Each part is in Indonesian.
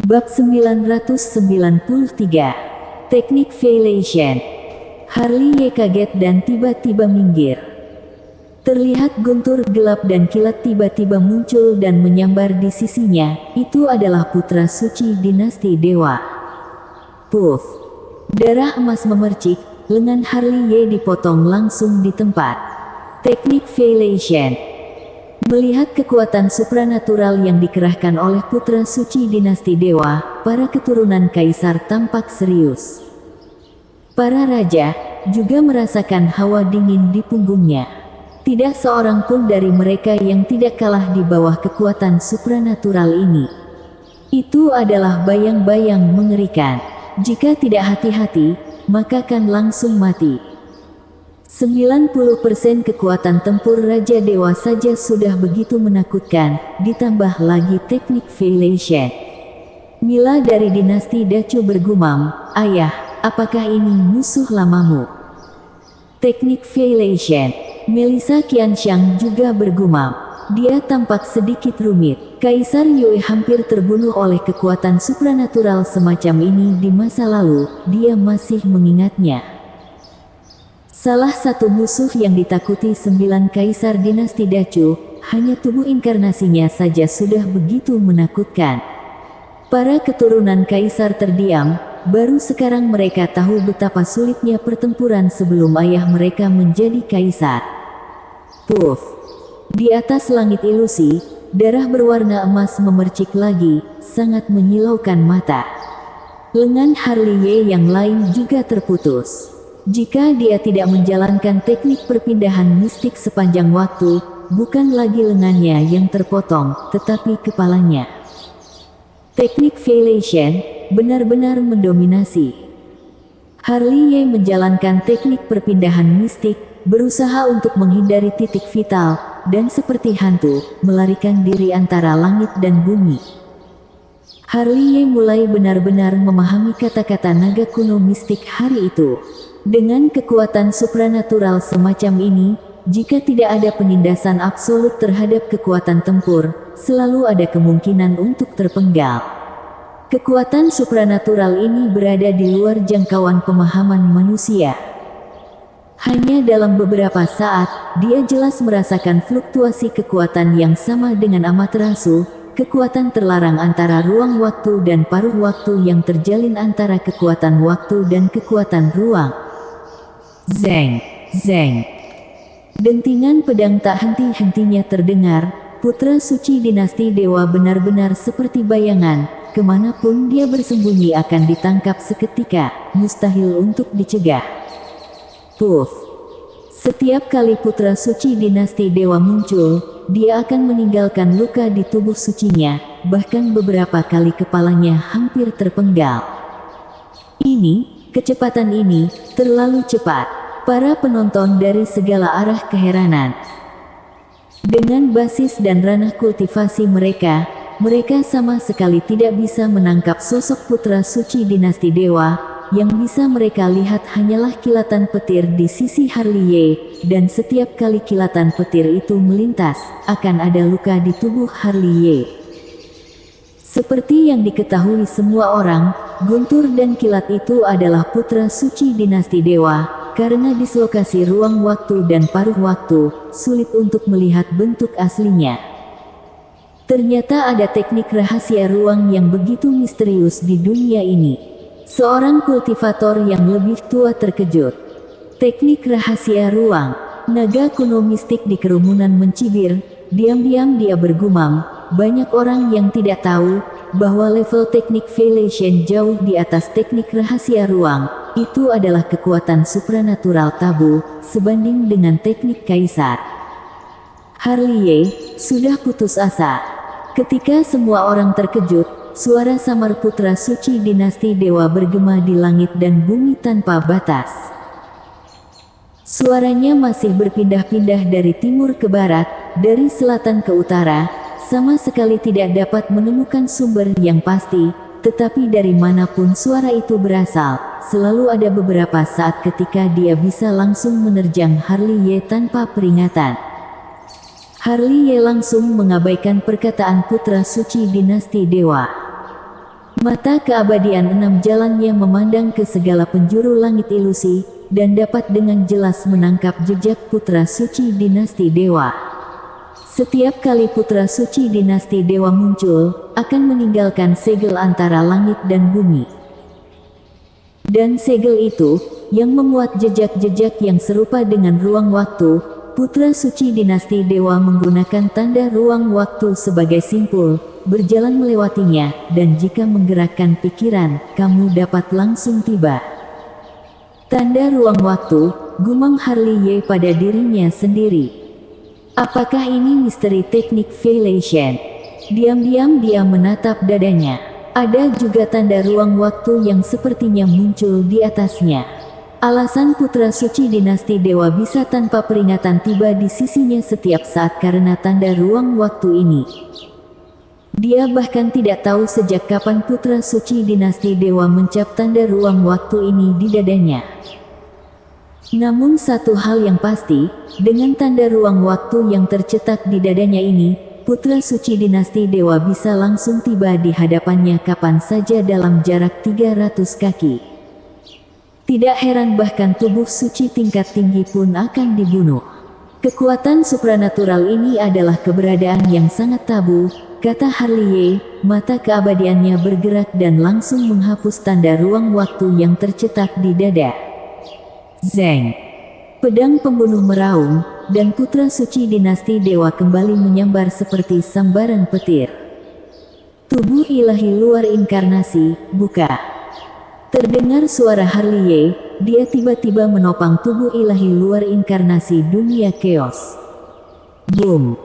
Bab 993. Teknik Veilation. Harley kaget dan tiba-tiba minggir. Terlihat guntur gelap dan kilat tiba-tiba muncul dan menyambar di sisinya. Itu adalah putra suci dinasti dewa. Puff. Darah emas memercik, lengan Harley dipotong langsung di tempat. Teknik Veilation. Melihat kekuatan supranatural yang dikerahkan oleh putra suci dinasti dewa, para keturunan kaisar tampak serius. Para raja juga merasakan hawa dingin di punggungnya. Tidak seorang pun dari mereka yang tidak kalah di bawah kekuatan supranatural ini. Itu adalah bayang-bayang mengerikan. Jika tidak hati-hati, maka akan langsung mati. 90% kekuatan tempur Raja Dewa saja sudah begitu menakutkan, ditambah lagi teknik Veilation. Mila dari dinasti Dacu bergumam, "Ayah, apakah ini musuh lamamu?" Teknik Veilation. Melissa Qianxiang juga bergumam. Dia tampak sedikit rumit. Kaisar Yue hampir terbunuh oleh kekuatan supranatural semacam ini di masa lalu, dia masih mengingatnya. Salah satu musuh yang ditakuti 9 kaisar dinasti Dacu, hanya tubuh inkarnasinya saja sudah begitu menakutkan. Para keturunan kaisar terdiam, baru sekarang mereka tahu betapa sulitnya pertempuran sebelum ayah mereka menjadi kaisar. Puff. Di atas langit ilusi, darah berwarna emas memercik lagi, sangat menyilaukan mata. Lengan Harley yang lain juga terputus. Jika dia tidak menjalankan teknik perpindahan mistik sepanjang waktu, bukan lagi lengannya yang terpotong, tetapi kepalanya. Teknik Veilation benar-benar mendominasi. Harley menjalankan teknik perpindahan mistik, berusaha untuk menghindari titik vital, dan seperti hantu, melarikan diri antara langit dan bumi. Harley mulai benar-benar memahami kata-kata naga kuno mistik hari itu. Dengan kekuatan supranatural semacam ini, jika tidak ada penindasan absolut terhadap kekuatan tempur, selalu ada kemungkinan untuk terpenggal. Kekuatan supranatural ini berada di luar jangkauan pemahaman manusia. Hanya dalam beberapa saat, dia jelas merasakan fluktuasi kekuatan yang sama dengan Amaterasu, kekuatan terlarang antara ruang waktu dan paruh waktu yang terjalin antara kekuatan waktu dan kekuatan ruang. Zeng, zeng. Dentingan pedang tak henti-hentinya terdengar. Putra suci dinasti dewa benar-benar seperti bayangan. Kemanapun dia bersembunyi akan ditangkap seketika, mustahil untuk dicegah. Puff. Setiap kali putra suci dinasti dewa muncul, dia akan meninggalkan luka di tubuh sucinya, bahkan beberapa kali kepalanya hampir terpenggal. Kecepatan ini terlalu cepat. Para penonton dari segala arah keheranan. Dengan basis dan ranah kultivasi mereka sama sekali tidak bisa menangkap sosok putra suci dinasti dewa. Yang bisa mereka lihat hanyalah kilatan petir di sisi Harley, dan setiap kali kilatan petir itu melintas, akan ada luka di tubuh Harley. Seperti yang diketahui semua orang, guntur dan kilat itu adalah putra suci dinasti dewa. Karena dislokasi ruang waktu dan paruh waktu, sulit untuk melihat bentuk aslinya. Ternyata ada teknik rahasia ruang yang begitu misterius di dunia ini. Seorang kultivator yang lebih tua terkejut. Teknik rahasia ruang. Naga kuno mistik di kerumunan mencibir. Diam-diam dia bergumam, banyak orang yang tidak tahu bahwa level teknik Veilation jauh di atas teknik rahasia ruang. Itu adalah kekuatan supranatural tabu, sebanding dengan teknik kaisar. Harley sudah putus asa. Ketika semua orang terkejut, suara samar putra suci dinasti dewa bergema di langit dan bumi tanpa batas. Suaranya masih berpindah-pindah dari timur ke barat, dari selatan ke utara, sama sekali tidak dapat menemukan sumber yang pasti, tetapi dari manapun suara itu berasal, selalu ada beberapa saat ketika dia bisa langsung menerjang Harley tanpa peringatan. Harley langsung mengabaikan perkataan putra suci dinasti dewa. Mata keabadian enam jalannya memandang ke segala penjuru langit ilusi, dan dapat dengan jelas menangkap jejak putra suci dinasti Dewa. Setiap kali putra suci dinasti Dewa muncul, akan meninggalkan segel antara langit dan bumi. Dan segel itu, yang memuat jejak-jejak yang serupa dengan ruang waktu, putra suci dinasti Dewa menggunakan tanda ruang waktu sebagai simpul, berjalan melewatinya, dan jika menggerakkan pikiran, kamu dapat langsung tiba. Tanda ruang waktu, gumam Harley Ye pada dirinya sendiri. Apakah ini misteri teknik Veilation? Diam-diam dia menatap dadanya. Ada juga tanda ruang waktu yang sepertinya muncul di atasnya. Alasan putra suci dinasti Dewa bisa tanpa peringatan tiba di sisinya setiap saat karena tanda ruang waktu ini. Dia bahkan tidak tahu sejak kapan putra suci dinasti Dewa mencap tanda ruang waktu ini di dadanya. Namun satu hal yang pasti, dengan tanda ruang waktu yang tercetak di dadanya ini, putra suci dinasti Dewa bisa langsung tiba di hadapannya kapan saja dalam jarak 300 kaki. Tidak heran bahkan tubuh suci tingkat tinggi pun akan dibunuh. Kekuatan supranatural ini adalah keberadaan yang sangat tabu, kata Harley Ye, mata keabadiannya bergerak dan langsung menghapus tanda ruang waktu yang tercetak di dada. Zeng. Pedang pembunuh meraung, dan putra suci dinasti Dewa kembali menyambar seperti sambaran petir. Tubuh ilahi luar inkarnasi, buka. Terdengar suara Harley Ye, dia tiba-tiba menopang tubuh ilahi luar inkarnasi dunia chaos. Boom.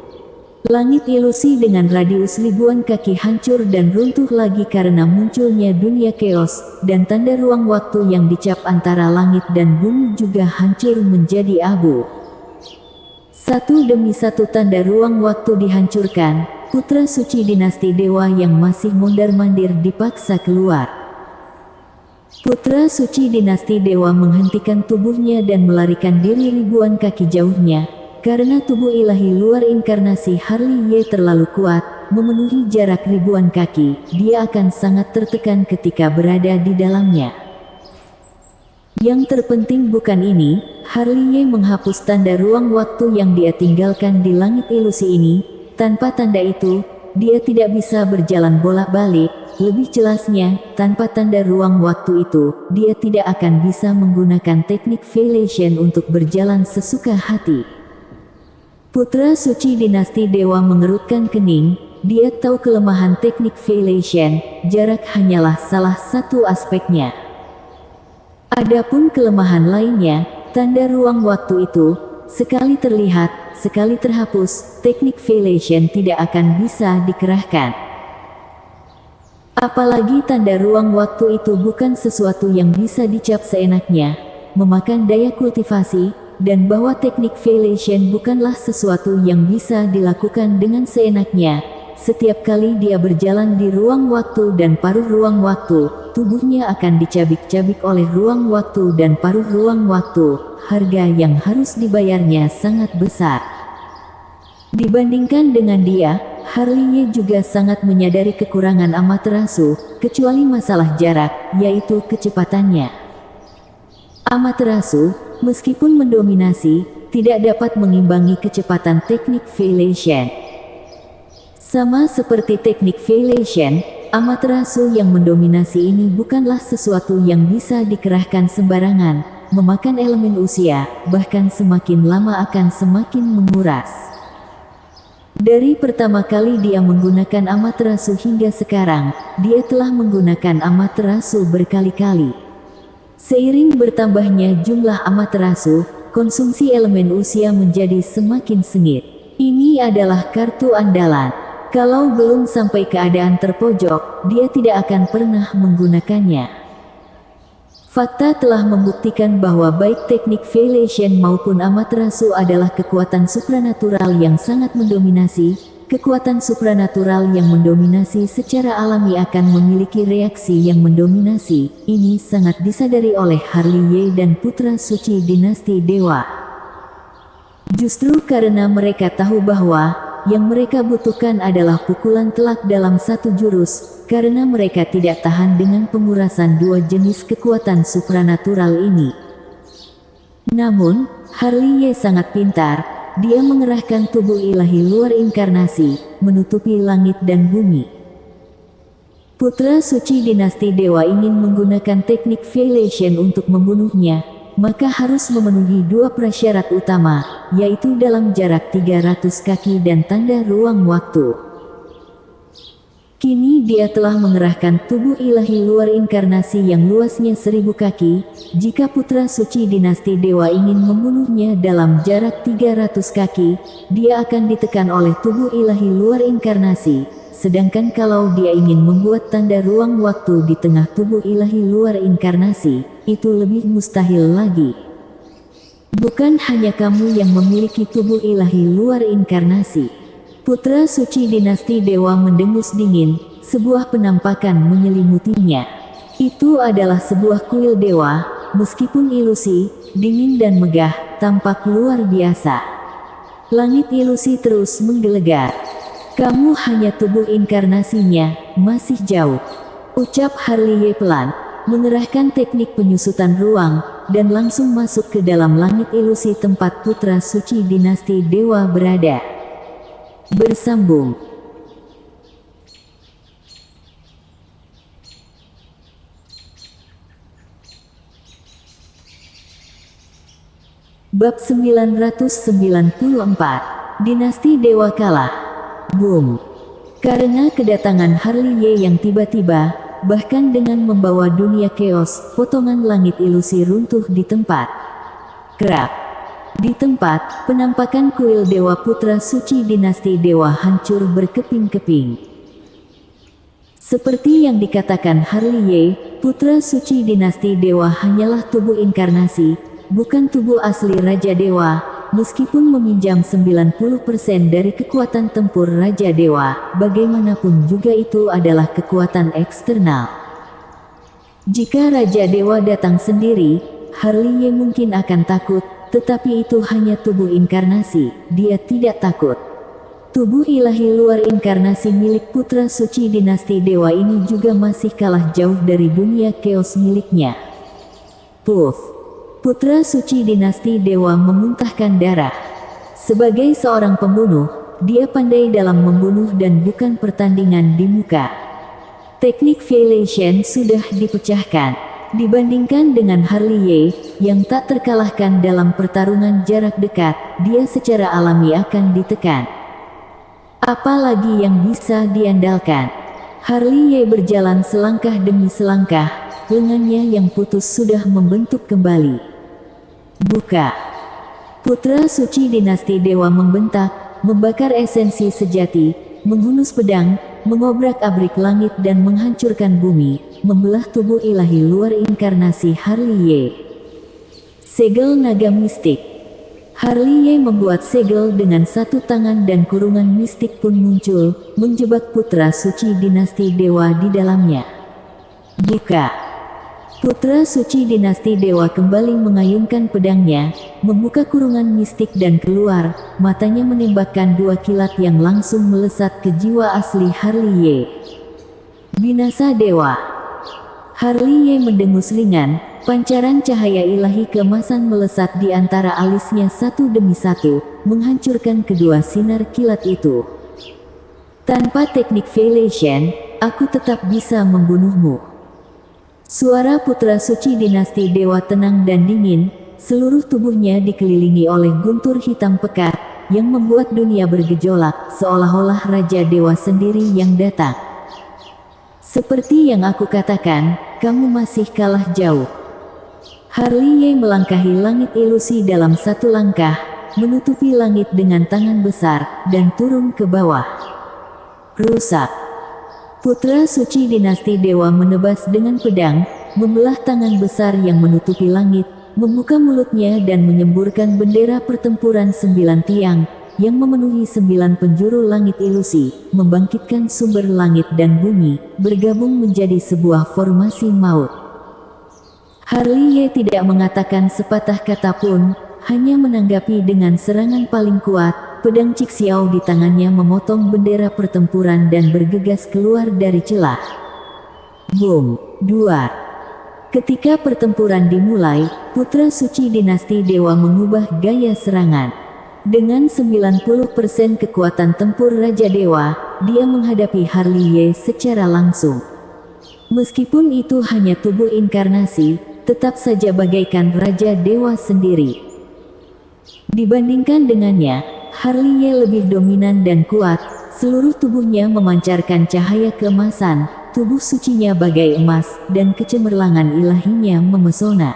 Langit ilusi dengan radius ribuan kaki hancur dan runtuh lagi karena munculnya dunia chaos, dan tanda ruang waktu yang dicap antara langit dan bumi juga hancur menjadi abu. Satu demi satu tanda ruang waktu dihancurkan, putra suci dinasti Dewa yang masih mondar-mandir dipaksa keluar. Putra suci dinasti Dewa menghentikan tubuhnya dan melarikan diri ribuan kaki jauhnya, karena tubuh ilahi luar inkarnasi Harley Ye terlalu kuat, memenuhi jarak ribuan kaki, dia akan sangat tertekan ketika berada di dalamnya. Yang terpenting bukan ini, Harley Ye menghapus tanda ruang waktu yang dia tinggalkan di langit ilusi ini. Tanpa tanda itu, dia tidak bisa berjalan bolak-balik. Lebih jelasnya, tanpa tanda ruang waktu itu, dia tidak akan bisa menggunakan teknik Veilation untuk berjalan sesuka hati. Putra suci dinasti Dewa mengerutkan kening, dia tahu kelemahan teknik Veilation, jarak hanyalah salah satu aspeknya. Adapun kelemahan lainnya, tanda ruang waktu itu, sekali terlihat, sekali terhapus, teknik Veilation tidak akan bisa dikerahkan. Apalagi tanda ruang waktu itu bukan sesuatu yang bisa dicap seenaknya, memakan daya kultivasi, dan bahwa teknik Veilation bukanlah sesuatu yang bisa dilakukan dengan seenaknya. Setiap kali dia berjalan di ruang waktu dan paruh ruang waktu, tubuhnya akan dicabik-cabik oleh ruang waktu dan paruh ruang waktu. Harga yang harus dibayarnya sangat besar. Dibandingkan dengan dia, Harley Ye juga sangat menyadari kekurangan Amaterasu, kecuali masalah jarak, yaitu kecepatannya. Amaterasu, meskipun mendominasi, tidak dapat mengimbangi kecepatan teknik Veilation. Sama seperti teknik Veilation, Amaterasu yang mendominasi ini bukanlah sesuatu yang bisa dikerahkan sembarangan, memakan elemen usia, bahkan semakin lama akan semakin menguras. Dari pertama kali dia menggunakan Amaterasu hingga sekarang, dia telah menggunakan Amaterasu berkali-kali. Seiring bertambahnya jumlah Amaterasu, konsumsi elemen usia menjadi semakin sengit. Ini adalah kartu andalan. Kalau belum sampai keadaan terpojok, dia tidak akan pernah menggunakannya. Fakta telah membuktikan bahwa baik teknik Veilation maupun Amaterasu adalah kekuatan supranatural yang sangat mendominasi. Kekuatan supranatural yang mendominasi secara alami akan memiliki reaksi yang mendominasi. Ini sangat disadari oleh Harley Ye dan putra suci dinasti Dewa. Justru karena mereka tahu bahwa yang mereka butuhkan adalah pukulan telak dalam satu jurus, karena mereka tidak tahan dengan pengurasan dua jenis kekuatan supranatural ini. Namun, Harley sangat pintar. Dia mengerahkan tubuh ilahi luar inkarnasi, menutupi langit dan bumi. Putra suci dinasti dewa ingin menggunakan teknik Veilation untuk membunuhnya, maka harus memenuhi dua prasyarat utama, yaitu dalam jarak 300 kaki dan tanda ruang waktu. Kini dia telah mengerahkan tubuh ilahi luar inkarnasi yang luasnya 1000 kaki. Jika putra suci dinasti dewa ingin membunuhnya dalam jarak 300 kaki, dia akan ditekan oleh tubuh ilahi luar inkarnasi. Sedangkan kalau dia ingin membuat tanda ruang waktu di tengah tubuh ilahi luar inkarnasi, itu lebih mustahil lagi. Bukan hanya kamu yang memiliki tubuh ilahi luar inkarnasi. Putra suci dinasti dewa mendengus dingin, sebuah penampakan menyelimutinya. Itu adalah sebuah kuil dewa, meskipun ilusi, dingin dan megah, tampak luar biasa. Langit ilusi terus menggelegar. Kamu hanya tubuh inkarnasinya, masih jauh. Ucap Harley pelan, mengerahkan teknik penyusutan ruang, dan langsung masuk ke dalam langit ilusi tempat putra suci dinasti dewa berada. Bersambung. Bab 994, Dinasti Dewa Kalah. Boom. Karena kedatangan Harley yang tiba-tiba, bahkan dengan membawa dunia chaos, potongan langit ilusi runtuh di tempat. Kerak. Di tempat, penampakan kuil Dewa Putra Suci Dinasti Dewa hancur berkeping-keping. Seperti yang dikatakan Harley, Putra Suci Dinasti Dewa hanyalah tubuh inkarnasi, bukan tubuh asli Raja Dewa. Meskipun meminjam 90% dari kekuatan tempur Raja Dewa, bagaimanapun juga itu adalah kekuatan eksternal. Jika Raja Dewa datang sendiri, Harley mungkin akan takut, tetapi itu hanya tubuh inkarnasi, dia tidak takut. Tubuh ilahi luar inkarnasi milik Putra Suci Dinasti Dewa ini juga masih kalah jauh dari dunia chaos miliknya. Puff. Putra suci dinasti dewa memuntahkan darah. Sebagai seorang pembunuh, dia pandai dalam membunuh dan bukan pertandingan di muka. Teknik Veilation sudah dipecahkan. Dibandingkan dengan Harley yang tak terkalahkan dalam pertarungan jarak dekat, dia secara alami akan ditekan. Apalagi yang bisa diandalkan? Harley berjalan selangkah demi selangkah, lengannya yang putus sudah membentuk kembali. Buka. Putra suci dinasti dewa membentak, membakar esensi sejati, menghunus pedang, mengobrak-abrik langit dan menghancurkan bumi, membelah tubuh ilahi luar inkarnasi Harley. Segel naga mistik. Harley membuat segel dengan satu tangan dan kurungan mistik pun muncul, menjebak putra suci dinasti dewa di dalamnya. Buka. Putra suci dinasti dewa kembali mengayunkan pedangnya, membuka kurungan mistik dan keluar, matanya menembakkan dua kilat yang langsung melesat ke jiwa asli Harley. Binasa Dewa. Harley mendengus ringan, pancaran cahaya ilahi keemasan melesat di antara alisnya satu demi satu, menghancurkan kedua sinar kilat itu. Tanpa teknik Veilation, aku tetap bisa membunuhmu. Suara putra suci dinasti dewa tenang dan dingin, seluruh tubuhnya dikelilingi oleh guntur hitam pekat, yang membuat dunia bergejolak, seolah-olah Raja Dewa sendiri yang datang. Seperti yang aku katakan, kamu masih kalah jauh. Harley melangkahi langit ilusi dalam satu langkah, menutupi langit dengan tangan besar, dan turun ke bawah. Rusak. Putra suci dinasti dewa menebas dengan pedang, membelah tangan besar yang menutupi langit, membuka mulutnya dan menyemburkan bendera pertempuran 9 tiang, yang memenuhi 9 penjuru langit ilusi, membangkitkan sumber langit dan bumi, bergabung menjadi sebuah formasi maut. Harley tidak mengatakan sepatah kata pun, hanya menanggapi dengan serangan paling kuat, pedang Cixiao di tangannya memotong bendera pertempuran dan bergegas keluar dari celah. Boom! Duar! Ketika pertempuran dimulai, putra suci dinasti Dewa mengubah gaya serangan. Dengan 90% kekuatan tempur Raja Dewa, dia menghadapi Harley secara langsung. Meskipun itu hanya tubuh inkarnasi, tetap saja bagaikan Raja Dewa sendiri. Dibandingkan dengannya, Harley lebih dominan dan kuat, seluruh tubuhnya memancarkan cahaya keemasan, tubuh sucinya bagai emas, dan kecemerlangan ilahinya memesona.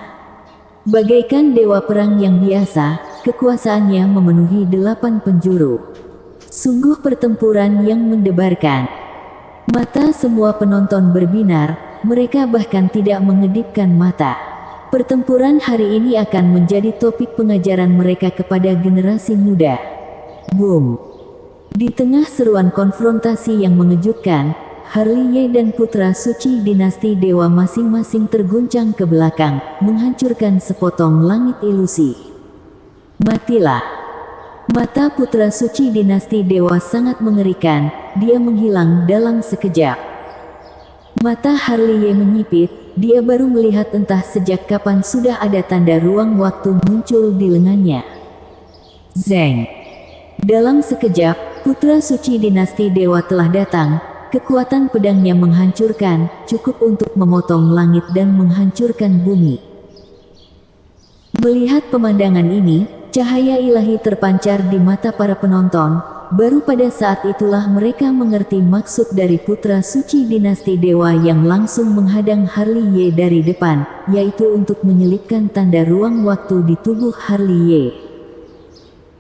Bagaikan dewa perang yang biasa, kekuasaannya memenuhi 8 penjuru. Sungguh pertempuran yang mendebarkan. Mata semua penonton berbinar, mereka bahkan tidak mengedipkan mata. Pertempuran hari ini akan menjadi topik pengajaran mereka kepada generasi muda. Boom! Di tengah seruan konfrontasi yang mengejutkan, Harley dan putra suci dinasti Dewa masing-masing terguncang ke belakang, menghancurkan sepotong langit ilusi. Matilah! Mata putra suci dinasti Dewa sangat mengerikan, dia menghilang dalam sekejap. Mata Harley menyipit, dia baru melihat entah sejak kapan sudah ada tanda ruang waktu muncul di lengannya. Zeng! Dalam sekejap, putra suci dinasti Dewa telah datang, kekuatan pedangnya menghancurkan, cukup untuk memotong langit dan menghancurkan bumi. Melihat pemandangan ini, cahaya ilahi terpancar di mata para penonton. Baru pada saat itulah mereka mengerti maksud dari putra suci dinasti Dewa yang langsung menghadang Harley dari depan, yaitu untuk menyelipkan tanda ruang waktu di tubuh Harley.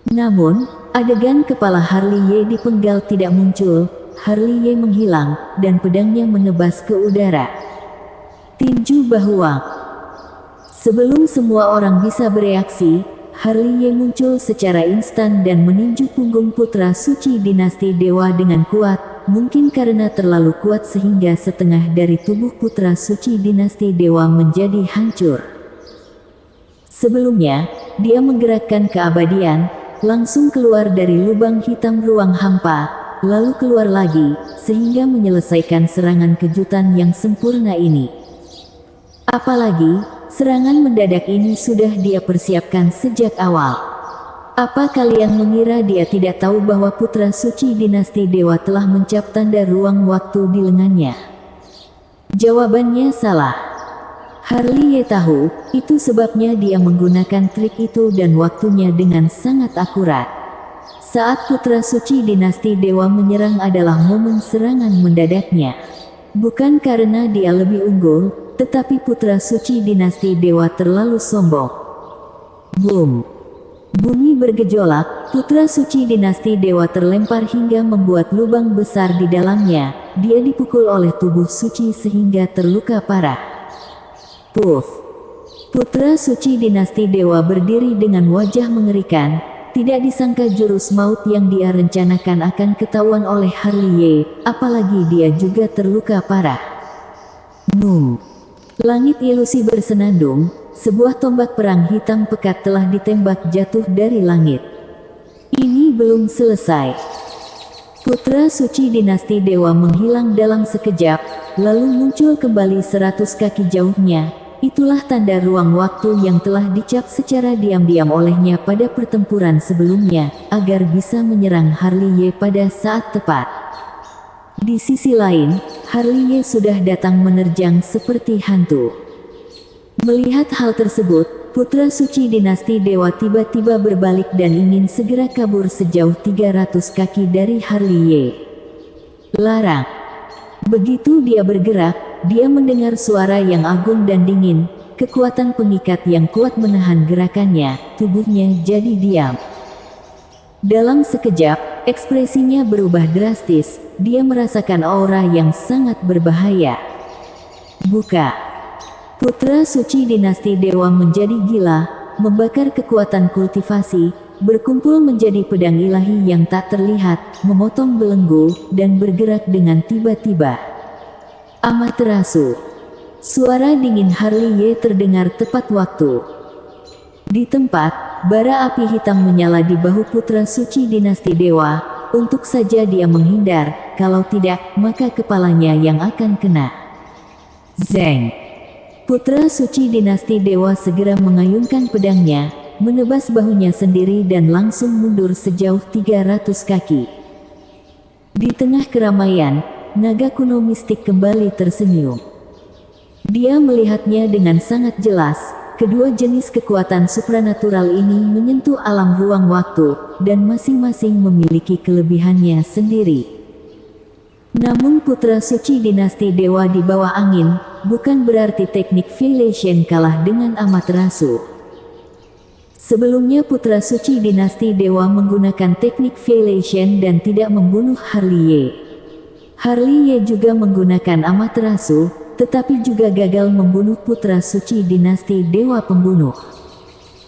Namun, adegan kepala Harley dipenggal tidak muncul, Harley menghilang, dan pedangnya menebas ke udara. Tinju Bahuang. Sebelum semua orang bisa bereaksi, Harley muncul secara instan dan meninju punggung putra suci dinasti Dewa dengan kuat, mungkin karena terlalu kuat sehingga setengah dari tubuh putra suci dinasti Dewa menjadi hancur. Sebelumnya, dia menggerakkan keabadian, langsung keluar dari lubang hitam ruang hampa, lalu keluar lagi, sehingga menyelesaikan serangan kejutan yang sempurna ini. Apalagi, serangan mendadak ini sudah dia persiapkan sejak awal. Apa kalian mengira dia tidak tahu bahwa putra suci dinasti Dewa telah mencap tanda ruang waktu di lengannya? Jawabannya salah. Harley tahu, itu sebabnya dia menggunakan trik itu dan waktunya dengan sangat akurat. Saat putra suci dinasti Dewa menyerang adalah momen serangan mendadaknya. Bukan karena dia lebih unggul, tetapi putra suci dinasti Dewa terlalu sombong. Boom! Bumi bergejolak, putra suci dinasti Dewa terlempar hingga membuat lubang besar di dalamnya. Dia dipukul oleh tubuh suci sehingga terluka parah. Puff! Putra suci dinasti Dewa berdiri dengan wajah mengerikan. Tidak disangka jurus maut yang dia rencanakan akan ketahuan oleh Harley, apalagi dia juga terluka parah. Nung! Langit ilusi bersenandung, sebuah tombak perang hitam pekat telah ditembak jatuh dari langit. Ini belum selesai. Putra suci dinasti Dewa menghilang dalam sekejap, lalu muncul kembali 100 kaki jauhnya. Itulah tanda ruang waktu yang telah dicap secara diam-diam olehnya pada pertempuran sebelumnya, agar bisa menyerang Harley pada saat tepat. Di sisi lain, Harley sudah datang menerjang seperti hantu. Melihat hal tersebut, putra suci dinasti Dewa tiba-tiba berbalik dan ingin segera kabur sejauh 300 kaki dari Harley. Larang! Begitu dia bergerak, dia mendengar suara yang agung dan dingin, kekuatan pengikat yang kuat menahan gerakannya, tubuhnya jadi diam. Dalam sekejap, ekspresinya berubah drastis, dia merasakan aura yang sangat berbahaya. Buka! Putra suci dinasti Dewa menjadi gila, membakar kekuatan kultivasi, berkumpul menjadi pedang ilahi yang tak terlihat, memotong belenggu, dan bergerak dengan tiba-tiba. Amaterasu! Suara dingin Harley terdengar tepat waktu. Di tempat, bara api hitam menyala di bahu putra suci dinasti dewa. Untuk saja dia menghindar, kalau tidak, maka kepalanya yang akan kena. Zeng! Putra suci dinasti dewa segera mengayunkan pedangnya, menebas bahunya sendiri dan langsung mundur sejauh 300 kaki. Di tengah keramaian, naga kuno mistik kembali tersenyum. Dia melihatnya dengan sangat jelas. Kedua jenis kekuatan supranatural ini menyentuh alam ruang waktu, dan masing-masing memiliki kelebihannya sendiri. Namun putra suci dinasti dewa di bawah angin, bukan berarti teknik Veilation kalah dengan Amaterasu. Sebelumnya putra suci dinasti dewa menggunakan teknik Veilation dan tidak membunuh Harley. Harley juga menggunakan Amaterasu, tetapi juga gagal membunuh putra suci dinasti dewa pembunuh.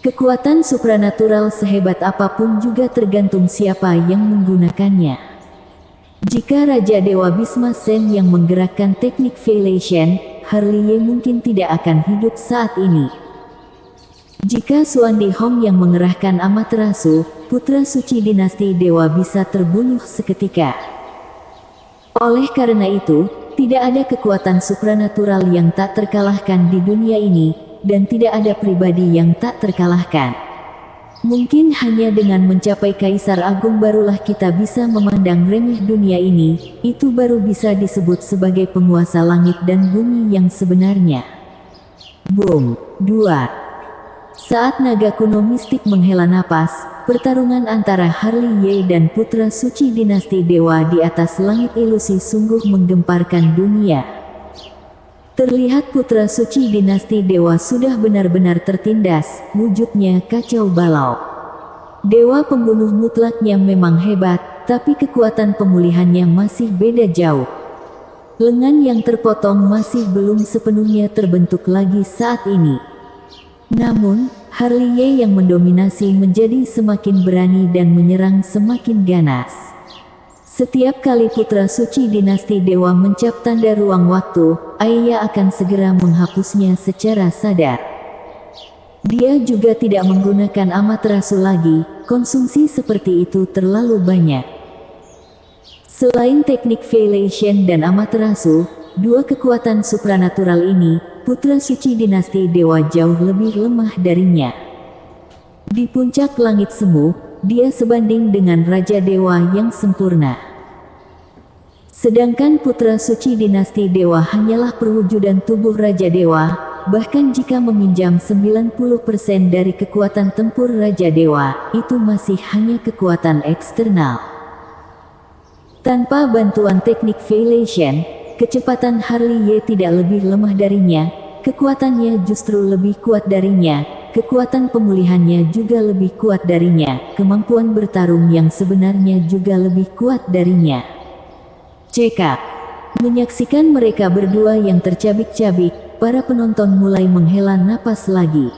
Kekuatan supranatural sehebat apapun juga tergantung siapa yang menggunakannya. Jika Raja Dewa Bhisma Sen yang menggerakkan teknik Veilation, Harley mungkin tidak akan hidup saat ini. Jika Xuandi Hong yang mengerahkan Amaterasu, putra suci dinasti dewa bisa terbunuh seketika. Oleh karena itu, tidak ada kekuatan supranatural yang tak terkalahkan di dunia ini, dan tidak ada pribadi yang tak terkalahkan. Mungkin hanya dengan mencapai Kaisar Agung barulah kita bisa memandang remeh dunia ini, itu baru bisa disebut sebagai penguasa langit dan bumi yang sebenarnya. Boom! 2. Saat naga kuno mistik menghela napas, pertarungan antara Harley dan putra suci dinasti dewa di atas langit ilusi sungguh menggemparkan dunia. Terlihat putra suci dinasti dewa sudah benar-benar tertindas, wujudnya kacau balau. Dewa pembunuh mutlaknya memang hebat, tapi kekuatan pemulihannya masih beda jauh. Lengan yang terpotong masih belum sepenuhnya terbentuk lagi saat ini. Namun, Harley yang mendominasi menjadi semakin berani dan menyerang semakin ganas. Setiap kali putra suci dinasti dewa mencap tanda ruang waktu, Ayah akan segera menghapusnya secara sadar. Dia juga tidak menggunakan Amaterasu lagi, konsumsi seperti itu terlalu banyak. Selain teknik Veilation dan Amaterasu, dua kekuatan supranatural ini, putra suci dinasti dewa jauh lebih lemah darinya. Di puncak langit semu, dia sebanding dengan Raja Dewa yang sempurna. Sedangkan putra suci dinasti dewa hanyalah perwujudan tubuh Raja Dewa, bahkan jika meminjam 90% dari kekuatan tempur Raja Dewa, itu masih hanya kekuatan eksternal. Tanpa bantuan teknik Veilation, kecepatan Harley tidak lebih lemah darinya, kekuatannya justru lebih kuat darinya, kekuatan pemulihannya juga lebih kuat darinya, kemampuan bertarung yang sebenarnya juga lebih kuat darinya. Cekak. Menyaksikan mereka berdua yang tercabik-cabik, para penonton mulai menghela napas lagi.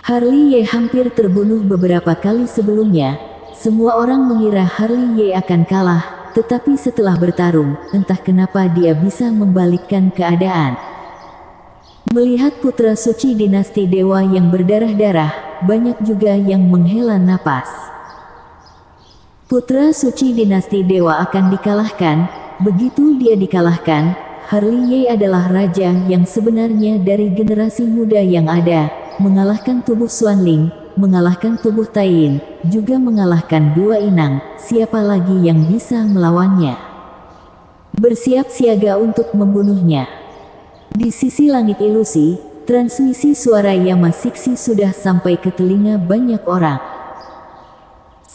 Harley hampir terbunuh beberapa kali sebelumnya, semua orang mengira Harley akan kalah. Tetapi setelah bertarung, entah kenapa dia bisa membalikkan keadaan. Melihat putra suci dinasti dewa yang berdarah-darah, banyak juga yang menghela napas. Putra suci dinasti dewa akan dikalahkan. Begitu dia dikalahkan, Harley adalah raja yang sebenarnya dari generasi muda yang ada, mengalahkan tubuh Xuanling, mengalahkan tubuh Taiyin, juga mengalahkan dua inang, siapa lagi yang bisa melawannya? Bersiap siaga untuk membunuhnya. Di sisi langit ilusi, transmisi suara Yamasiksi sudah sampai ke telinga banyak orang.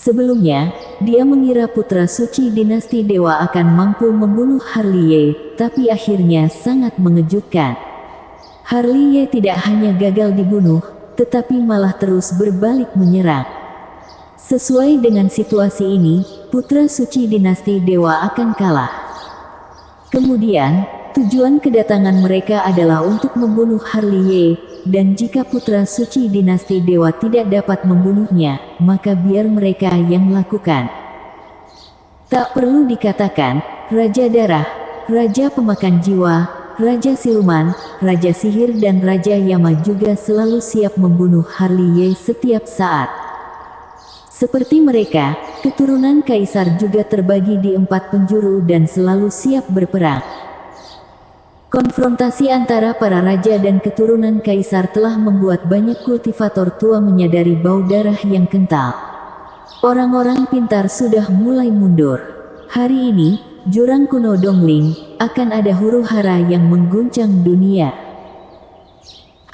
Sebelumnya, dia mengira putra suci dinasti dewa akan mampu membunuh Harley, tapi akhirnya sangat mengejutkan. Harley tidak hanya gagal dibunuh, tetapi malah terus berbalik menyerang. Sesuai dengan situasi ini, putra suci dinasti dewa akan kalah. Kemudian, tujuan kedatangan mereka adalah untuk membunuh Harley, dan jika putra suci dinasti dewa tidak dapat membunuhnya, maka biar mereka yang lakukan. Tak perlu dikatakan, Raja Darah, Raja Pemakan Jiwa, Raja Siluman, Raja Sihir dan Raja Yama juga selalu siap membunuh Harley setiap saat. Seperti mereka, keturunan Kaisar juga terbagi di 4 penjuru dan selalu siap berperang. Konfrontasi antara para raja dan keturunan Kaisar telah membuat banyak kultivator tua menyadari bau darah yang kental. Orang-orang pintar sudah mulai mundur. Hari ini, jurang kuno Dongling, akan ada huru-hara yang mengguncang dunia.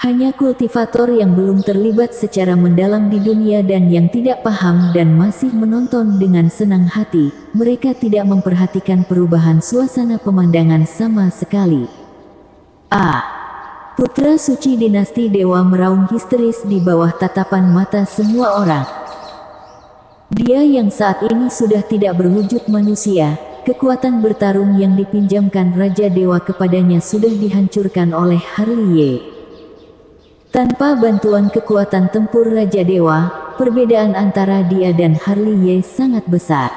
Hanya kultivator yang belum terlibat secara mendalam di dunia dan yang tidak paham dan masih menonton dengan senang hati, mereka tidak memperhatikan perubahan suasana pemandangan sama sekali. Putra suci dinasti Dewa meraung histeris di bawah tatapan mata semua orang. Dia yang saat ini sudah tidak berwujud manusia, kekuatan bertarung yang dipinjamkan Raja Dewa kepadanya sudah dihancurkan oleh Harley. Tanpa bantuan kekuatan tempur Raja Dewa, perbedaan antara dia dan Harley sangat besar.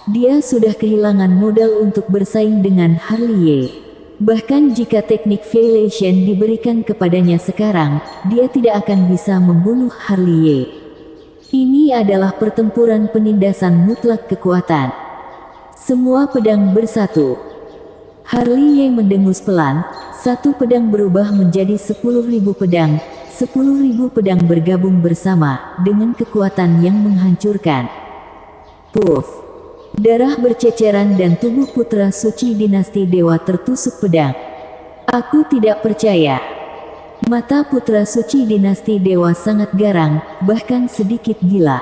Dia sudah kehilangan modal untuk bersaing dengan Harley. Bahkan jika teknik Violation diberikan kepadanya sekarang, dia tidak akan bisa membunuh Harley. Ini adalah pertempuran penindasan mutlak kekuatan. Semua pedang bersatu. Harley mendengus pelan, satu pedang berubah menjadi 10.000 pedang, 10.000 pedang bergabung bersama, dengan kekuatan yang menghancurkan. Puff! Darah berceceran dan tubuh putra suci dinasti Dewa tertusuk pedang. Aku tidak percaya. Mata putra suci dinasti Dewa sangat garang, bahkan sedikit gila.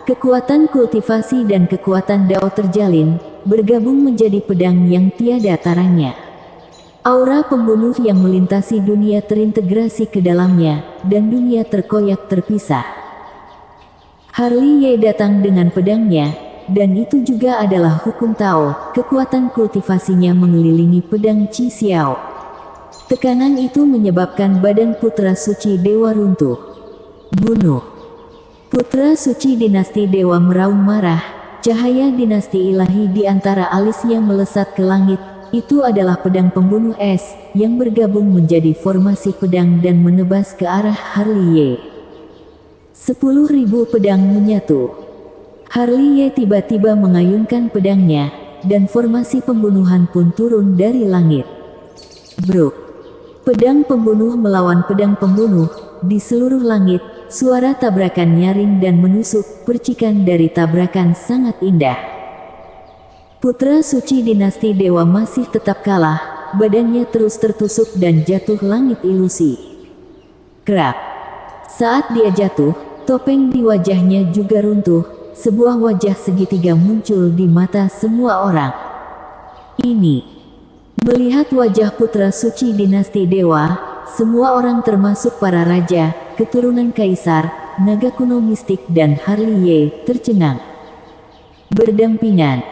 Kekuatan kultivasi dan kekuatan Dao terjalin, bergabung menjadi pedang yang tiada taranya. Aura pembunuh yang melintasi dunia terintegrasi ke dalamnya, dan dunia terkoyak terpisah. Harley datang dengan pedangnya, dan itu juga adalah hukum Tao, kekuatan kultivasinya mengelilingi pedang Qi Xiao. Tekanan itu menyebabkan badan putra suci Dewa runtuh. Bunuh! Putra suci dinasti Dewa meraung marah, cahaya dinasti ilahi di antara alisnya melesat ke langit. Itu adalah pedang pembunuh es, yang bergabung menjadi formasi pedang dan menebas ke arah Harley. 10.000 pedang menyatu. Harley tiba-tiba mengayunkan pedangnya, dan formasi pembunuhan pun turun dari langit. Bruk! Pedang pembunuh melawan pedang pembunuh, di seluruh langit, suara tabrakan nyaring dan menusuk, percikan dari tabrakan sangat indah. Putra suci dinasti Dewa masih tetap kalah, badannya terus tertusuk dan jatuh langit ilusi. Krap! Saat dia jatuh, topeng di wajahnya juga runtuh, sebuah wajah segitiga muncul di mata semua orang. Ini. Melihat wajah putra suci dinasti Dewa, semua orang termasuk para raja, keturunan kaisar, naga kuno mistik dan Harley tercengang. Berdampingan.